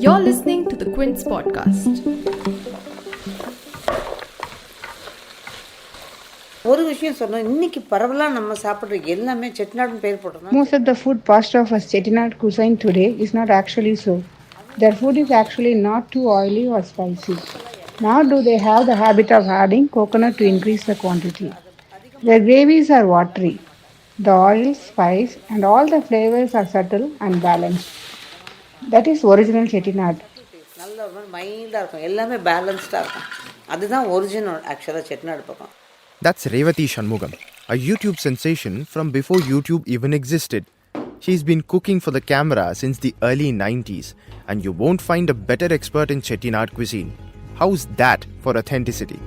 You're listening to the Quint's podcast. ஒரு விஷயம் சொன்னோம், இன்னைக்கு பரவலாக நம்ம சாப்பிட்ற எல்லாமே செட்டிநாடுன்னு பேர் போட்டோம். Most of the food passed off as Chettinad Cuisine today is not actually so. Their food is actually not too oily or spicy. Nor do they have the habit of adding coconut to increase the quantity. Their gravies are watery. The oil, spice, and all the flavors are subtle and balanced. That is original Chettinad. நல்ல ஒரு மாதிரி மைல்டாக இருக்கும், எல்லாமே பேலன்ஸ்டாக இருக்கும். அதுதான் original ஆக்சுவலாக செட்டிநாடு பக்கம். That's Revati Shanmugam, a YouTube sensation from before YouTube even existed. She's been cooking for the camera since the early 90s, and you won't find a better expert in Chettinad cuisine. How's that for authenticity?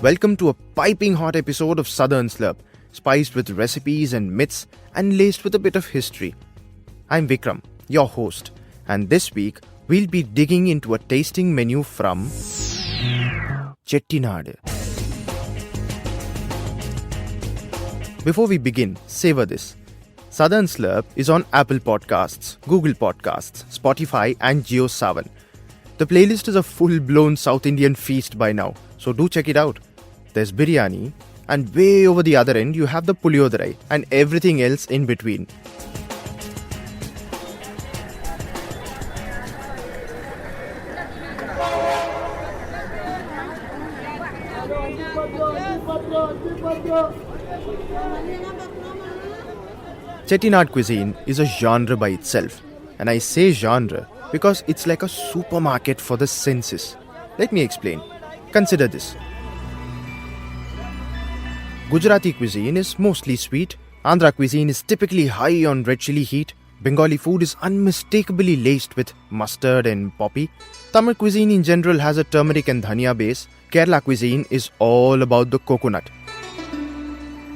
Welcome to a piping hot episode of Southern Slurp, spiced with recipes and myths and laced with a bit of history. I'm Vikram, your host, and this week we'll be digging into a tasting menu from Chettinad. Before we begin, savor this. Southern Slurp is on Apple Podcasts, Google Podcasts, Spotify and JioSaavn. The playlist is a full-blown South Indian feast by now, so do check it out. There's biryani, and way over the other end you have the puliodarai and everything else in between. Chettinad cuisine is a genre by itself, and I say genre because it's like a supermarket for the senses. Let me explain. Consider this. Gujarati cuisine is mostly sweet, Andhra cuisine is typically high on red chili heat, Bengali food is unmistakably laced with mustard and poppy, Tamil cuisine in general has a turmeric and dhania base, Kerala cuisine is all about the coconut.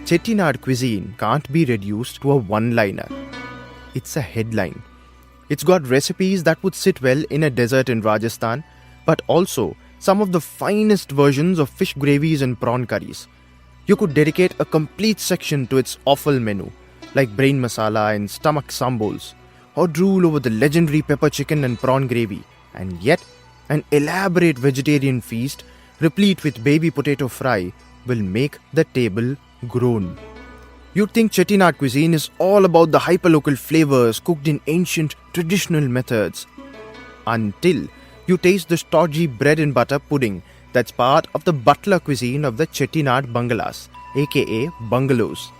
Chettinad cuisine can't be reduced to a one-liner. It's a headline. It's got recipes that would sit well in a desert in Rajasthan, but also some of the finest versions of fish gravies and prawn curries. You could dedicate a complete section to its offal menu, like brain masala and stomach sambols, or drool over the legendary pepper chicken and prawn gravy, and yet an elaborate vegetarian feast replete with baby potato fry will make the table groan. You'd think Chettinad cuisine is all about the hyperlocal flavors cooked in ancient traditional methods. Until you taste the stodgy bread and butter pudding that's part of the Butler cuisine of the Chettinad Bangalas, aka bungalows.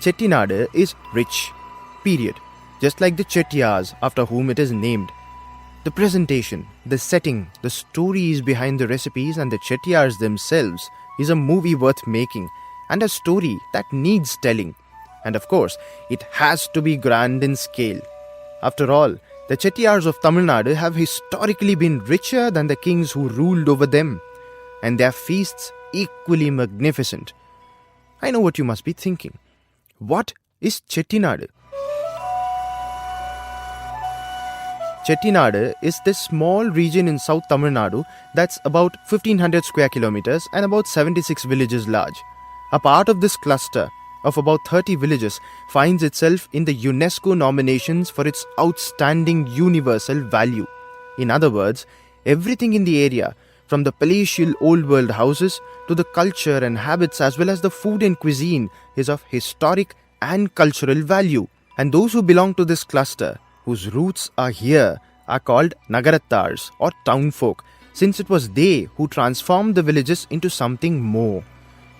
Chettinad is rich, period. Just like the Chettiars after whom it is named. The presentation, the setting, the stories behind the recipes and the Chettiars themselves is a movie worth making and a story that needs telling. And of course, it has to be grand in scale. After all, the Chettiars of Tamil Nadu have historically been richer than the kings who ruled over them, and their feasts equally magnificent. I know what you must be thinking. What is Chettinad? Chettinad is this small region in South Tamil Nadu that's about 1500 square kilometers and about 76 villages large. A part of this cluster of about 30 villages finds itself in the UNESCO nominations for its outstanding universal value. In other words, everything in the area, from the palatial old world houses to the culture and habits as well as the food and cuisine, is of historic and cultural value. And those who belong to this cluster, whose roots are here, are called Nagarattars or townfolk, since it was they who transformed the villages into something more.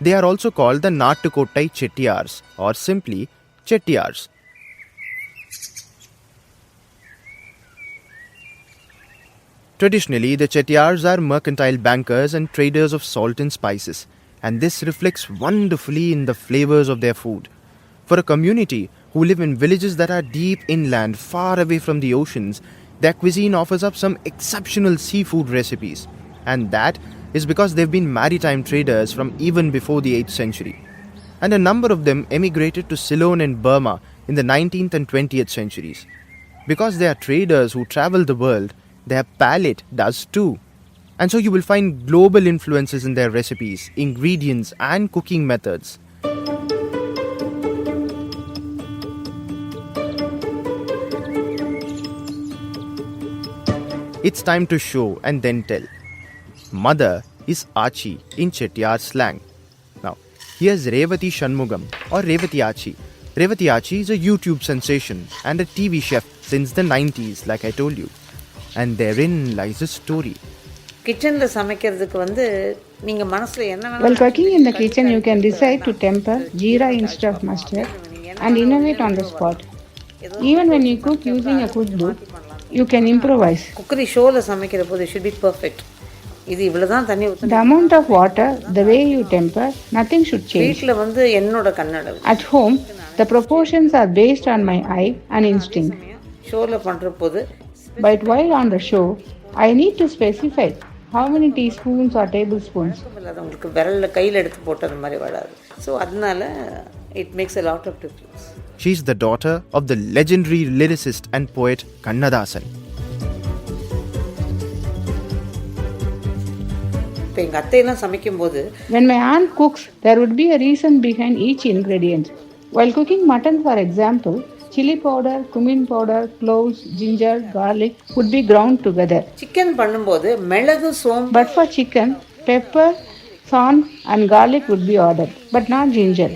They are also called the Nattukottai Chettiars or simply Chettiars. Traditionally, the Chettiars are mercantile bankers and traders of salt and spices, and this reflects wonderfully in the flavors of their food. For a community who live in villages that are deep inland, far away from the oceans, their cuisine offers up some exceptional seafood recipes, and that is because they've been maritime traders from even before the 8th century. And a number of them emigrated to Ceylon and Burma in the 19th and 20th centuries. Because they are traders who travel the world, their palate does too. And so you will find global influences in their recipes, ingredients, and cooking methods. It's time to show and then tell. Mother is Achi in Chettiar slang. Now, here's Revati Shanmugam or Revati Achi. Revati Achi is a YouTube sensation and a TV chef since the 90s, like I told you. And therein lies a story. கிச்சனில் சமைக்கிறதுக்கு வந்து நீங்கள் மனசில் என்ன While cooking in the kitchen, you can decide to temper jeera instead of mustard and innovate on the spot. Even when you cook using a cookbook, you can improvise. Cookery ஷோவில் சமைக்கிற போது should be perfect. இது இவ்வளோ தான் தண்ணி ஊற்றணும். The amount of water, the way you temper, nothing should change. வீட்டில் வந்து என்னோட கண்ணளவு. At home, the proportions are based on my eye and instinct. ஷோவில் பண்ணுற போது But while on the show, I need to specify how many teaspoons or tablespoons. அது உங்களுக்கு விரலில் கையில் எடுத்து போட்டது மாதிரி வராது. ஸோ அதனால it makes a lot of difference. She's the daughter of the legendary lyricist and poet Kannadasan. இப்போ எங்கள் அத்தையெல்லாம் சமைக்கும்போது When my aunt cooks, there would be a reason behind each ingredient. While cooking mutton, for example, chili powder, cumin powder, cloves, ginger, garlic would be ground together. Chicken பண்ணும்போது மிளகு சோம்பு. But for chicken, pepper, salt and garlic would be ordered, but not ginger.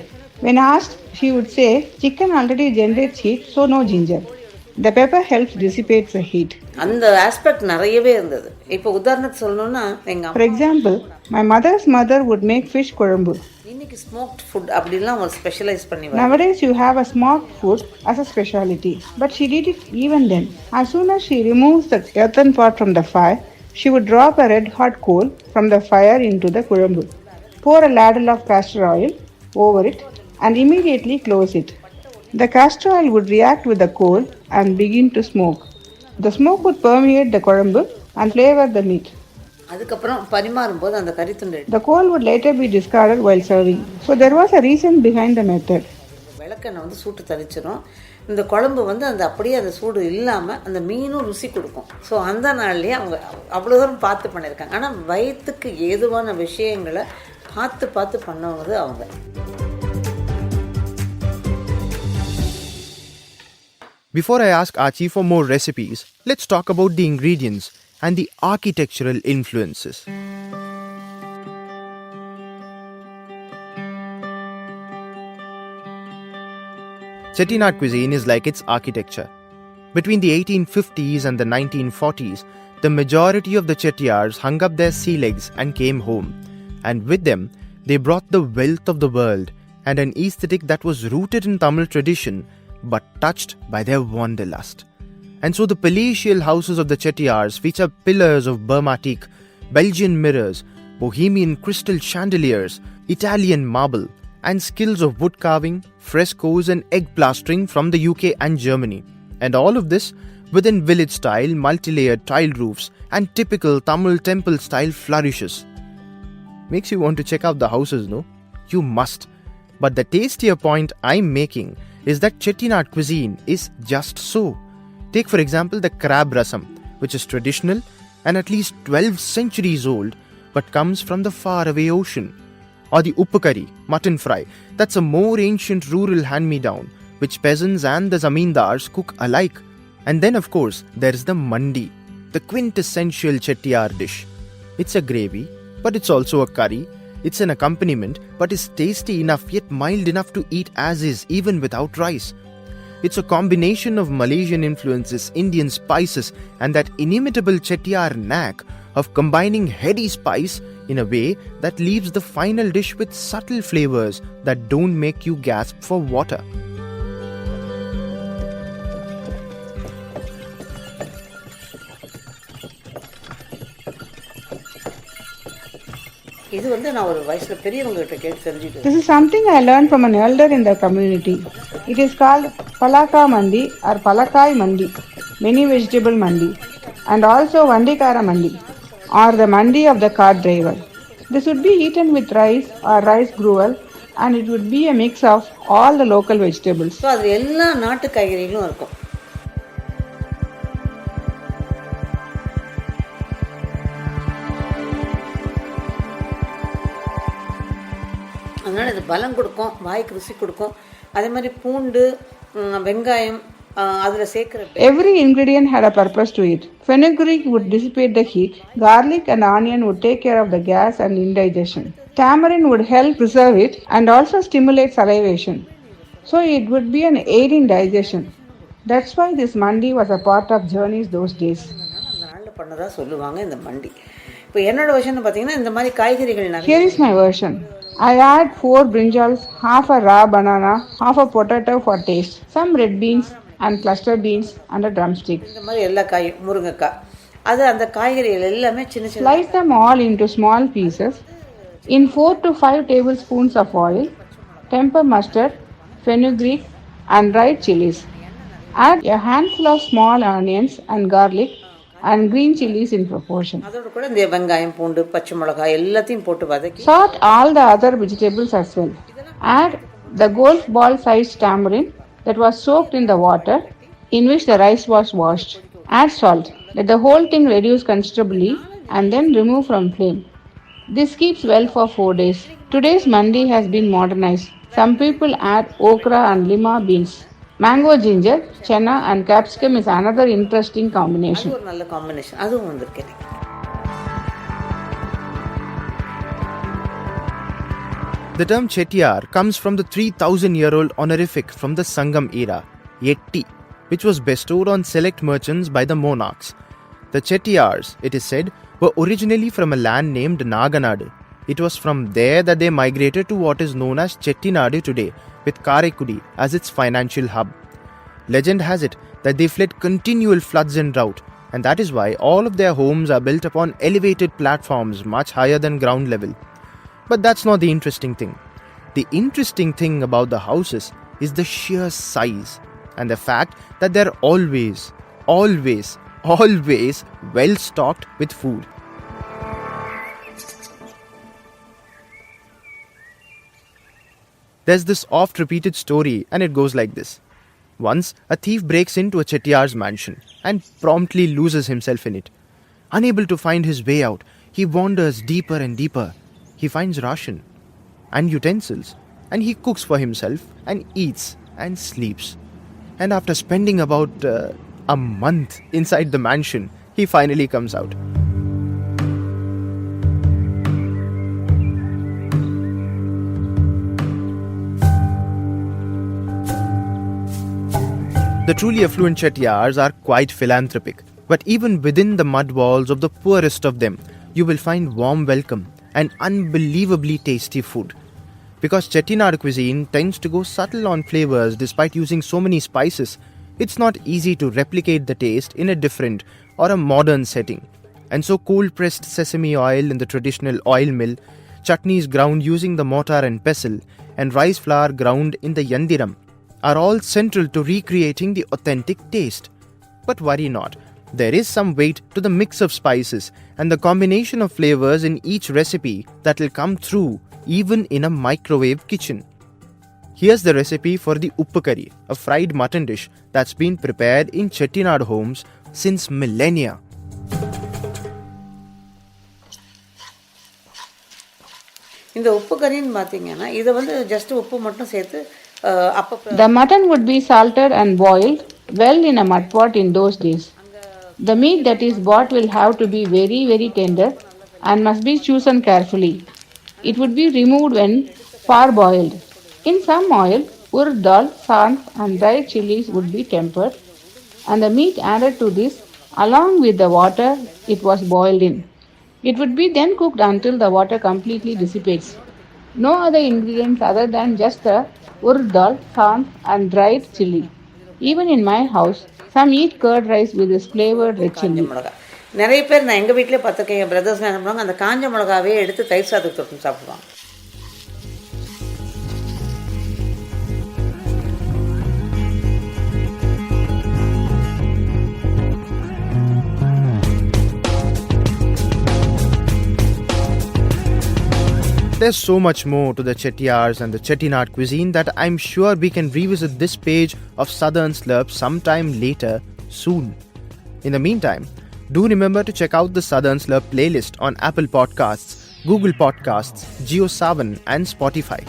When asked, she would say, chicken already generates heat, so no ginger. The pepper helps dissipate the heat. அந்த aspect நிறையவே இருந்தது. இப்போ உதாரணத்துக்கு சொல்லணும்னா எங்கள் For example, my mother's mother would make fish kuழம்பு. இன்னைக்கு smoked food அப்படிலாம் ஒரு ஸ்பெஷலைஸ் பண்ணி Nowadays you have a smoked food as a specialty, but she did it even then. As soon as she removes the earthen pot from the fire, she would drop a red hot coal from the fire into the kuழம்பு. Pour a ladle of castor oil over it and immediately close it. The castor oil would react with the coal and begin to smoke. The smoke would permeate the kuழம்பு and flavor the meat. அதுக்கப்புறம் பரிமாறும் போது அந்த கறித்துண்டு The coal would later be discarded while serving. So there was a reason behind the method. விளக்கெண்ணெய் வந்து சூட்டு தரிச்சிடும். இந்த குழம்பு வந்து அந்த அப்படியே அந்த சூடு இல்லாமல் அந்த மீனும் ருசி கொடுக்கும். ஸோ அந்த நாள்லேயே அவங்க அவ்வளோ தூரம் பார்த்து பண்ணியிருக்காங்க. ஆனால் வயிற்றுக்கு ஏதுவான விஷயங்களை பார்த்து பார்த்து பண்ணவது அவங்க. Before I ask Achi for more recipes, let's talk about the ingredients and the architectural influences. Chettinad cuisine is like its architecture. Between the 1850s and the 1940s, the majority of the Chettiars hung up their sea legs and came home. And with them, they brought the wealth of the world and an aesthetic that was rooted in Tamil tradition but touched by their wanderlust. And so the palatial houses of the Chettiars feature pillars of Burma teak, Belgian mirrors, Bohemian crystal chandeliers, Italian marble, and skills of wood carving, frescoes and egg plastering from the UK and Germany. And all of this within village-style, multi-layered tiled roofs and typical Tamil temple-style flourishes. Makes you want to check out the houses, no? You must. But the tastier point I'm making is that Chettinad cuisine is just so. Take for example the crab rasam, which is traditional and at least 12 centuries old but comes from the faraway ocean. Or the Uppu curry, mutton fry, that's a more ancient rural hand-me-down which peasants and the zamindars cook alike. And then of course there's the mandi, the quintessential Chettiar dish. It's a gravy, but it's also a curry. It's an accompaniment, but is tasty enough yet mild enough to eat as is, even without rice. It's a combination of Malaysian influences, Indian spices, and that inimitable Chettiar knack of combining heady spice in a way that leaves the final dish with subtle flavors that don't make you gasp for water. இது வந்து நான் ஒரு வயசில் பெரியவங்ககிட்ட கேட்டு தெரிஞ்சுட்டு. This is something I learned from an elder in the community. It is called palaka mandi or palakai mandi, many vegetable mandi, and also vandikara mandi or the mandi of the cart driver. This would be eaten with rice or rice gruel, and it would be a mix of all the local vegetables. So அது எல்லா நாட்டு காய்கறிகளும் இருக்கும். அதனால் இது பலம் கொடுக்கும், வாய்க்கு ருசி கொடுக்கும். அதே மாதிரி பூண்டு, வெங்காயம் அதில் சேர்க்குற Every ingredient had a purpose to it. Fenugreek would dissipate the heat, garlic and onion would take care of the gas and indigestion. Tamarind would help preserve it and also stimulate salivation. So it would be an aid in digestion. That's why this mandi was a part of journeys those days. அந்த நாளில் பண்ணதாக சொல்லுவாங்க இந்த மண்டி. இப்போ என்னோட வருஷன் பார்த்தீங்கன்னா இந்த மாதிரி காய்கறிகள் நிறைய. Here is my version. I add 4 brinjals, half a raw banana, half a potato for taste, some red beans and cluster beans and a drumstick. இந்த மாதிரி எல்லா காயும், முருங்கைக்காய், அது அந்த காய்கறிகள் எல்லாமே சின்ன சின்ன. Slice them all into small pieces. In 4 to 5 tablespoons of oil, temper mustard, fenugreek and dried chilies. Add a handful of small onions and garlic and green chilies in proportion. அதோட கூட இந்த வெங்காயம், பூண்டு, பச்சை மிளகாய் எல்லாத்தையும் போட்டு வதக்கி. Salt all the other vegetables as well. Add the golf ball sized tamarind that was soaked in the water in which the rice was washed. Add salt. Let the whole thing reduce considerably and then remove from flame. This keeps well for 4 days. Today's mandi has been modernized. Some people add okra and lima beans. Mango ginger, chenna and capsicum is another interesting combination. அது ஒரு நல்ல combination, அதுவும் வந்திருக்கு. The term Chettiar comes from the 3,000-year-old honorific from the Sangam era, Yetti, which was bestowed on select merchants by the monarchs. The Chettiars, it is said, were originally from a land named Naganadu. It was from there that they migrated to what is known as Chettinad today, with Kari as its financial hub. Legend has it that they fled continual floods and drought, and that is why all of their homes are built upon elevated platforms much higher than ground level. But that's not the interesting thing. The interesting thing about the houses is the sheer size and the fact that they're always well stocked with food. There's this oft-repeated story and it goes like this. Once, a thief breaks into a Chettiar's mansion and promptly loses himself in it. Unable to find his way out, he wanders deeper and deeper. He finds ration and utensils and he cooks for himself and eats and sleeps. And after spending about a month inside the mansion, he finally comes out. The truly affluent Chettiars are quite philanthropic, but even within the mud walls of the poorest of them, you will find warm welcome and unbelievably tasty food. Because Chettinad cuisine tends to go subtle on flavors despite using so many spices, it's not easy to replicate the taste in a different or a modern setting. And so cold-pressed sesame oil in the traditional oil mill, chutneys ground using the mortar and pestle, and rice flour ground in the yandiram are all central to recreating the authentic taste. But worry not, there is some weight to the mix of spices and the combination of flavors in each recipe that will come through even in a microwave kitchen. Here's the recipe for the Uppu curry, a fried mutton dish that's been prepared in Chettinad homes since millennia. இந்த உப்பு கறின்னு பார்த்தீங்கன்னா இதை வந்து just உப்பு மட்டும் சேர்த்து The mutton would be salted and boiled well in a mud pot in those days. The meat that is bought will have to be very, very tender and must be chosen carefully. It would be removed when parboiled. In some oil, urd dal, sant and dried chilies would be tempered and the meat added to this along with the water it was boiled in. It would be then cooked until the water completely dissipates. No other ingredients other than just the urd dal, sant and dried chili. Even in my house, some eat curd rice with this flavored red chili. நிறைய பேர் நான் எங்கள் வீட்டிலே பார்த்துருக்கேன், என் பிரதர்ஸ்லாம் என்ன பண்ணுவாங்க, அந்த காஞ்ச மிளகாவே எடுத்து தயிர் சாதத்துக்கு தொட்டு சாப்பிடுவாங்க. There's so much more to the Chettiars and the Chettinad cuisine that I'm sure we can revisit this page of Southern Slurp sometime later soon. In the meantime, do remember to check out the Southern Slurp playlist on Apple Podcasts, Google Podcasts, JioSaavn and Spotify.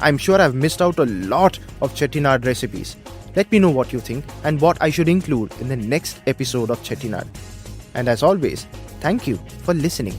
I'm sure I've missed out a lot of Chettinad recipes. Let me know what you think and what I should include in the next episode of Chettinad. And as always, thank you for listening.